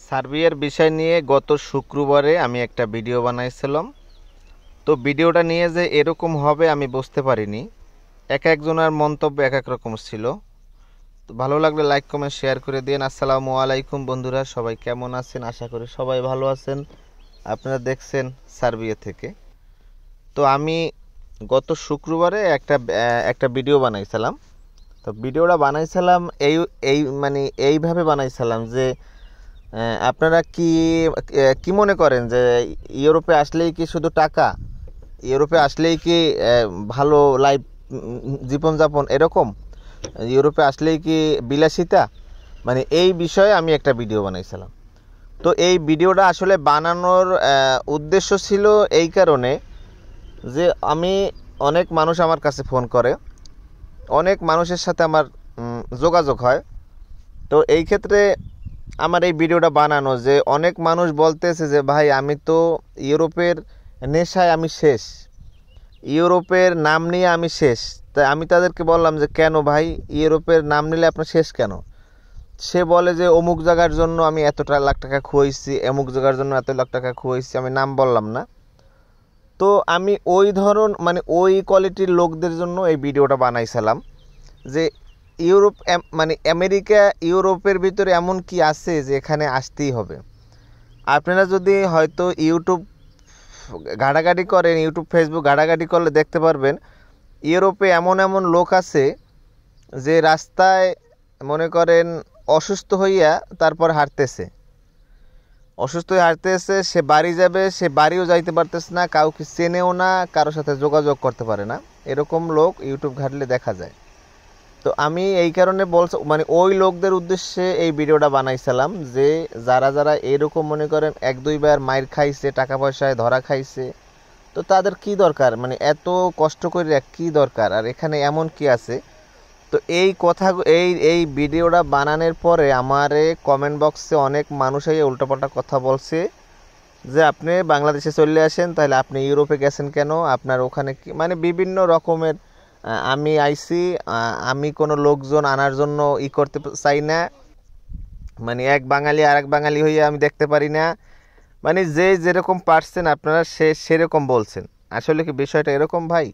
সার্বিয়ার বিষয় নিয়ে গত শুক্রবারে আমি একটা ভিডিও বানাইছিলাম। তো ভিডিওটা নিয়ে যে এরকম হবে আমি বুঝতে পারিনি। এক একজনের মন্তব্য এক এক রকম ছিল। তো ভালো লাগলে লাইক কমেন্ট শেয়ার করে দিন। আসসালামু আলাইকুম বন্ধুরা, সবাই কেমন আছেন? আশা করি সবাই ভালো আছেন। আপনারা দেখছেন সার্বিয়া থেকে। তো আমি গত শুক্রবারে একটা ভিডিও বানাইছিলাম। তো ভিডিওটা বানাইছিলাম মানে এইভাবে বানাইছিলাম যে আপনারা কি মনে করেন যে ইউরোপে আসলেই কি শুধু টাকা, ইউরোপে আসলেই কি ভালো লাইফ জীবনযাপন এরকম, ইউরোপে আসলেই কি বিলাসিতা, মানে এই বিষয়ে আমি একটা ভিডিও বানাইছিলাম। তো এই ভিডিওটা আসলে বানানোর উদ্দেশ্য ছিল এই কারণে যে অনেক মানুষ আমার কাছে ফোন করে, অনেক মানুষের সাথে আমার যোগাযোগ হয়। তো এই ক্ষেত্রে আমার এই ভিডিওটা বানানো যে অনেক মানুষ বলতেছে যে ভাই আমি তো ইউরোপের নেশায় আমি শেষ, ইউরোপের নাম নিয়ে আমি শেষ। তাই আমি তাদেরকে বললাম যে কেন ভাই ইউরোপের নাম নিলে আপনার শেষ কেন? সে বলে যে অমুক জায়গার জন্য আমি এতটা লাখ টাকা খুয়াইছি, অমুক জায়গার জন্য এত লাখ টাকা খুয়াইছি, আমি নাম বললাম না। তো আমি মানে ওই কোয়ালিটির লোকদের জন্য এই ভিডিওটা বানাইছিলাম যে ইউরোপ মানে আমেরিকা ইউরোপের ভিতরে এমন কি আছে যে এখানে আসতেই হবে। আপনারা যদি হয়তো ইউটিউব ঘাটাঘাটি করেন, ইউটিউব ফেসবুক ঘাটাঘাটি করলে দেখতে পারবেন ইউরোপে এমন এমন লোক আছে যে রাস্তায় মনে করেন অসুস্থ হইয়া তারপর হাঁটতেছে, সে বাড়ি যাবে, সে বাড়িও যাইতে পারতেছে না, কাউকে চেনেও না, কারোর সাথে যোগাযোগ করতে পারে না, এরকম লোক ইউটিউব ঘাটলে দেখা যায়। তো আমি এই কারণে মানে ওই লোকদের উদ্দেশ্যে এই ভিডিওটা বানাইছিলাম যে যারা এরকম মনে করেন এক দুইবার মাইর খাইছে, টাকা পয়সায় ধরা খাইছে, তো তাদের কি দরকার, মানে এত কষ্ট করে কি দরকার, আর এখানে এমন কি আছে। তো এই কথা এই ভিডিওটা বানানোর পরে আমার কমেন্ট বক্সে অনেক মানুষ এই উল্টোপাল্টা কথা বলছে যে আপনি বাংলাদেশে চলে আসেন, তাহলে আপনি ইউরোপে গেছেন কেন, আপনার ওখানে কি, মানে বিভিন্ন রকমের। আমি আইছি, আমি কোনো লোকজন আনার জন্য করতে চাই না, মানে এক বাঙালি আর এক বাঙালি হইয়া আমি দেখতে পারি না, মানে যে যেরকম পারছেন আপনারা সেরকম বলছেন। আসলে কি বিষয়টা এরকম ভাই?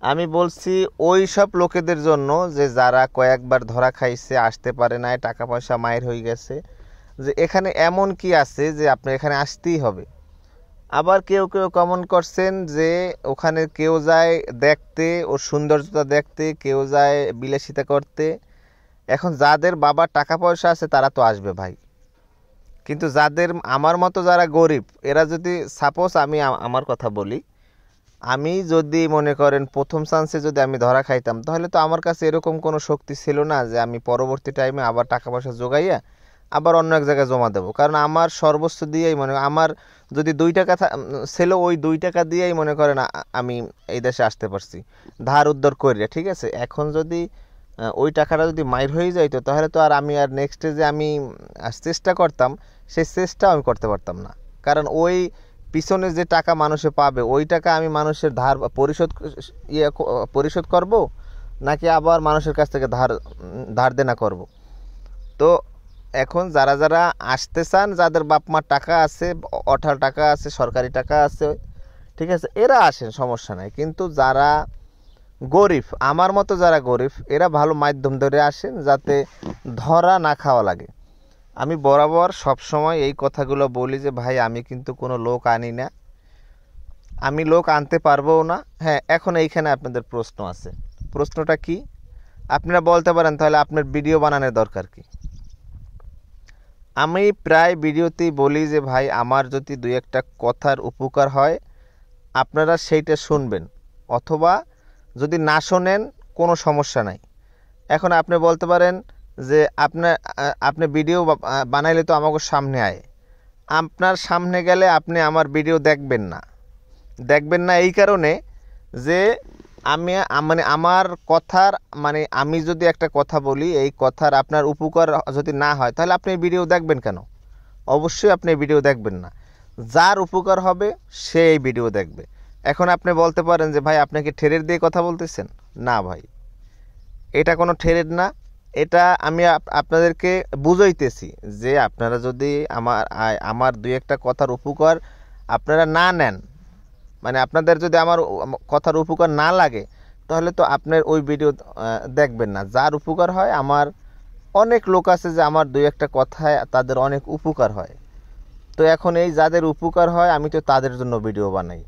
আমি বলছি ওই সব লোকেদের জন্য যে যারা কয়েকবার ধরা খাইছে, আসতে পারে না, টাকা পয়সা মায়ের হয়ে গেছে, যে এখানে এমন কি আছে যে আপনি এখানে আসতেই হবে। আবার কেউ কেউ কমেন্ট করছেন যে ওখানে কেউ যায় দেখতে, ওর সৌন্দর্যতা দেখতে, কেউ যায় বিলাসিতা করতে। এখন যাদের বাবার টাকা পয়সা আছে তারা তো আসবে ভাই, কিন্তু যাদের আমার মতো যারা গরিব, এরা যদি সাপোজ আমি আমার কথা বলি, আমি যদি মনে করেন প্রথম চান্সে যদি আমি ধরা খাইতাম, তাহলে তো আমার কাছে এরকম কোনো শক্তি ছিল না যে আমি পরবর্তী টাইমে আবার টাকা পয়সা জোগাইয়া আবার অন্য এক জায়গায় জমা দেবো। কারণ আমার সর্বোচ্চ দিয়েই আমার যদি 2 টাকা ছিল, ওই 2 টাকা দিয়েই মনে করেন আমি এই দেশে আসতে পারছি ধার উদ্ধার করিয়া, ঠিক আছে। এখন যদি ওই টাকাটা যদি মাইর হয়ে যাইতো, তাহলে তো আর আমি নেক্সটে যে আমি চেষ্টা করতাম, সেই চেষ্টাও আমি করতে পারতাম না। কারণ ওই পিছনে যে টাকা মানুষে পাবে, ওই টাকা আমি মানুষের ধার পরিশোধ করব, নাকি আবার মানুষের কাছ থেকে ধার দেনা করব। তো এখন যারা আসতে চান, যাদের বাপ মার টাকা আছে, অঠাল টাকা আছে, সরকারি টাকা আছে, ঠিক আছে, এরা আসেন, সমস্যা নাই। কিন্তু যারা গরিব, আমার মতো যারা গরিব, এরা ভালো মাধ্যম ধরে আসেন যাতে ধরা না খাওয়া লাগে। আমি বরাবর সবসময় এই কথাগুলো বলি যে ভাই আমি কিন্তু কোনো লোক আনি না, আমি লোক আনতে পারবও না। হ্যাঁ, এখন এইখানে আপনাদের প্রশ্ন আছে। প্রশ্নটা কি? আপনারা বলতে পারেন তাহলে আপনার ভিডিও বানানোর দরকার কি? আমি প্রায় ভিডিওতেই বলি যে ভাই আমার যদি 2-1টা কথার উপকার হয় আপনারা সেইটা শুনবেন, অথবা যদি না শোনেন কোনো সমস্যা নাই। এখন আপনি বলতে পারেন যে আপনি ভিডিও বানাইলে তো আমাকে সামনে আয়, আপনার সামনে গেলে আপনি আমার ভিডিও দেখবেন না এই কারণে যে মানে আমার কথার, মানে আমি যদি একটা কথা বলি, এই কথার আপনার উপকার যদি না হয়, তাহলে আপনি ভিডিও দেখবেন কেন? অবশ্যই আপনি ভিডিও দেখবেন না। যার উপকার হবে সে এই ভিডিও দেখবে। এখন আপনি বলতে পারেন যে ভাই আপনি কি ঠেরের দিয়ে কথা বলতেছেন? না ভাই, এটা কোনো ঠেরের না, এটা আমি আপনাদেরকে বুঝাইতেছি যে আপনারা যদি আমার দুই একটা কথার উপকার আপনারা না নেন, মানে আপনাদের যদি আমার কথার উপকার না লাগে, তাহলে তো আপনার ওই ভিডিও দেখবেন না। যার উপকার হয়, আমার অনেক লোক আছে যে আমার দুই একটা কথায় তাদের অনেক উপকার হয়। তো এখন এই যাদের উপকার হয় আমি তো তাদের জন্য ভিডিও বানাই।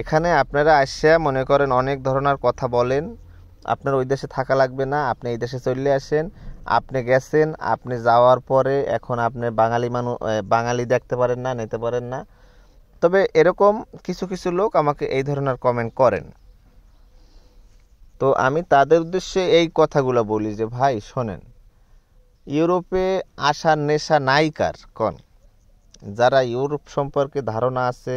এখানে আপনারা আসিয়া মনে করেন অনেক ধরনের কথা বলেন, আপনার ওই দেশে থাকা লাগবে না, আপনি এই দেশে চলে আসেন, আপনি গেছেন, আপনি যাওয়ার পরে এখন আপনি বাঙালি দেখতে পারেন না, নিতে পারেন না। তবে এরকম কিছু কিছু লোক আমাকে এই ধরনের কমেন্ট করেন। তো আমি তাদের উদ্দেশ্যে এই কথাগুলো বলি যে ভাই শোনেন, ইউরোপে আসার নেশা নাই কার কোন? যারা ইউরোপ সম্পর্কে ধারণা আছে,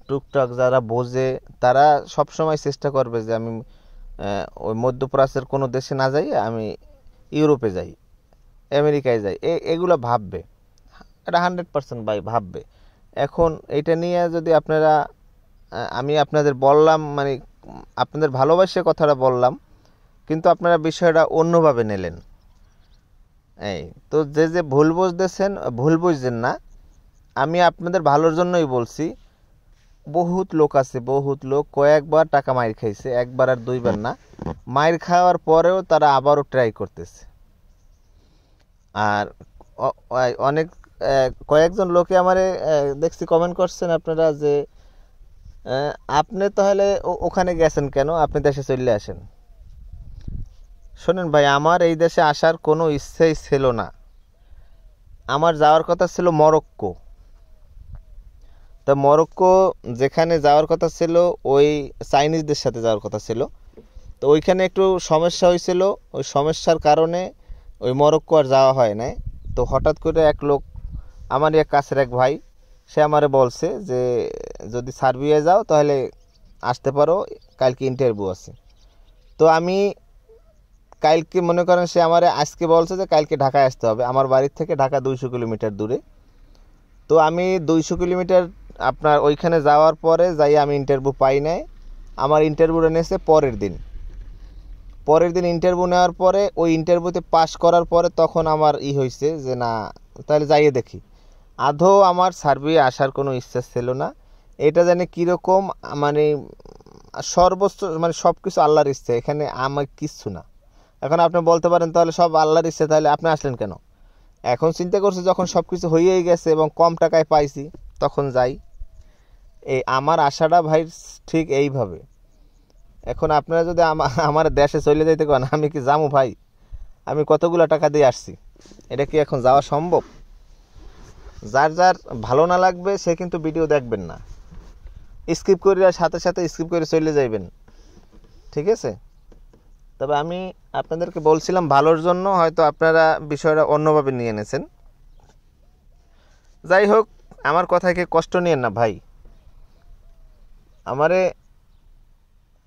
টুকটাক যারা বোঝে, তারা সবসময় চেষ্টা করবে যে আমি ওই মধ্যপ্রাচ্যের কোনো দেশে না যাই, আমি ইউরোপে যাই, আমেরিকায় যাই, এগুলো ভাববে। এটা 100% ভাই ভাববে। এখন এটা নিয়ে যদি আপনারা আমি আপনাদের বললাম, মানে আপনাদের ভালোবাসে কথাটা বললাম, কিন্তু আপনারা বিষয়টা অন্যভাবে নিলেন। এই তো যে ভুল বুঝতেছেন, ভুল বুঝছেন না, আমি আপনাদের ভালোর জন্যই বলছি। বহুত লোক আছে, বহুত লোক কয়েকবার টাকা মাইর খাইছে, একবার আর দুইবার না, মাইর খাওয়ার পরেও তারা আবারও ট্রাই করতেছে। আর অনেক কয়েকজন লোকে আমারে দেখছি কমেন্ট করছেন আপনারা যে আপনি তাহলে ওখানে গেছেন কেন, আপনি দেশে চলে আসেন। শোনেন ভাই, আমার এই দেশে আসার কোনো ইচ্ছেই ছিল না। আমার যাওয়ার কথা ছিল মরক্কো। তা মরক্কো যেখানে যাওয়ার কথা ছিল, ওই চাইনিজদের সাথে যাওয়ার কথা ছিল। তো ওইখানে একটু সমস্যা হয়েছিল, ওই সমস্যার কারণে ওই মরক্কো আর যাওয়া হয় নাই। তো হঠাৎ করে এক লোক, আমারই এক কাছের এক ভাই, সে আমারে বলছে যে যদি সার্বিয়ায় যাও তাহলে আসতে পারো, কালকে ইন্টারভিউ আছে। তো আমি কালকে মনে করেন, সে আমারে আজকে বলছে যে কালকে ঢাকায় আসতে হবে। আমার বাড়ির থেকে ঢাকা 200 কিলোমিটার দূরে। তো আমি 200 কিলোমিটার আপনার ওইখানে যাওয়ার পরে যাই আমি ইন্টারভিউ পাই নাই। আমার ইন্টারভিউটা নিয়েছে পরের দিন ইন্টারভিউ নেওয়ার পরে, ওই ইন্টারভিউতে পাশ করার পরে তখন আমার হয়েছে যে না, তাহলে যাইয়ে দেখি। আদৌ আমার সার্বিয়া আসার কোনো ইচ্ছা ছিল না। এটা জানি কীরকম, মানে সর্বোচ্চ, মানে সব কিছু আল্লাহর ইচ্ছে, এখানে আমার কিচ্ছু না। এখন আপনি বলতে পারেন তাহলে সব আল্লাহর ইচ্ছে, তাহলে আপনি আসলেন কেন? এখন চিন্তা করছি যখন সব কিছু হয়েই গেছে এবং কম টাকায় পাইছি, তখন যাই। এই আমার আশাটা ভাই ঠিক এইভাবে। এখন আপনারা যদি আমার দেশে চলে যাইতে কন, আমি কি যাবো ভাই? আমি কতগুলো টাকা দিয়ে আসছি, এটা কি এখন যাওয়া সম্ভব? যার যার ভালো না লাগবে সে কিন্তু ভিডিও দেখবেন না, স্কিপ করে সাথে সাথে স্কিপ করে চলে যাইবেন, ঠিক আছে? তবে আমি আপনাদেরকে বলছিলাম ভালোর জন্য, হয়তো আপনারা বিষয়টা অন্যভাবে নিয়ে এনেছেন। যাই হোক, আমার কথাকে কষ্ট নিয়েন না ভাই। আমারে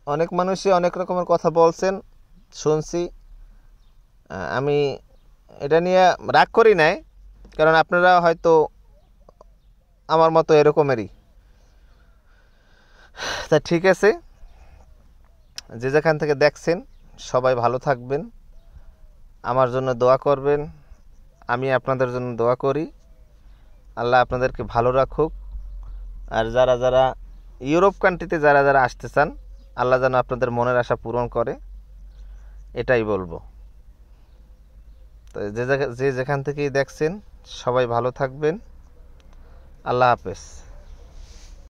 অনেক মানুষই অনেক রকমের কথা বলছেন, শুনছি। আমি এটা নিয়ে রাগ করি নাই, কারণ আপনারা হয়তো আমার মতো এরকমেরই। তা ঠিক আছে, যে যেখান থেকে দেখছেন সবাই ভালো থাকবেন, আমার জন্য দোয়া করবেন, আমি আপনাদের জন্য দোয়া করি। আল্লাহ আপনাদেরকে ভালো রাখুক। আর যারা যারা ইউরোপ কান্ট্রিতে যারা যারা আসতে চান, আল্লাহ যেন আপনাদের মনের আশা পূরণ করে, এটাই বলবো। তো যে যেখান থেকেই দেখছেন সবাই ভালো থাকবেন। আল্লাহ হাফেজ।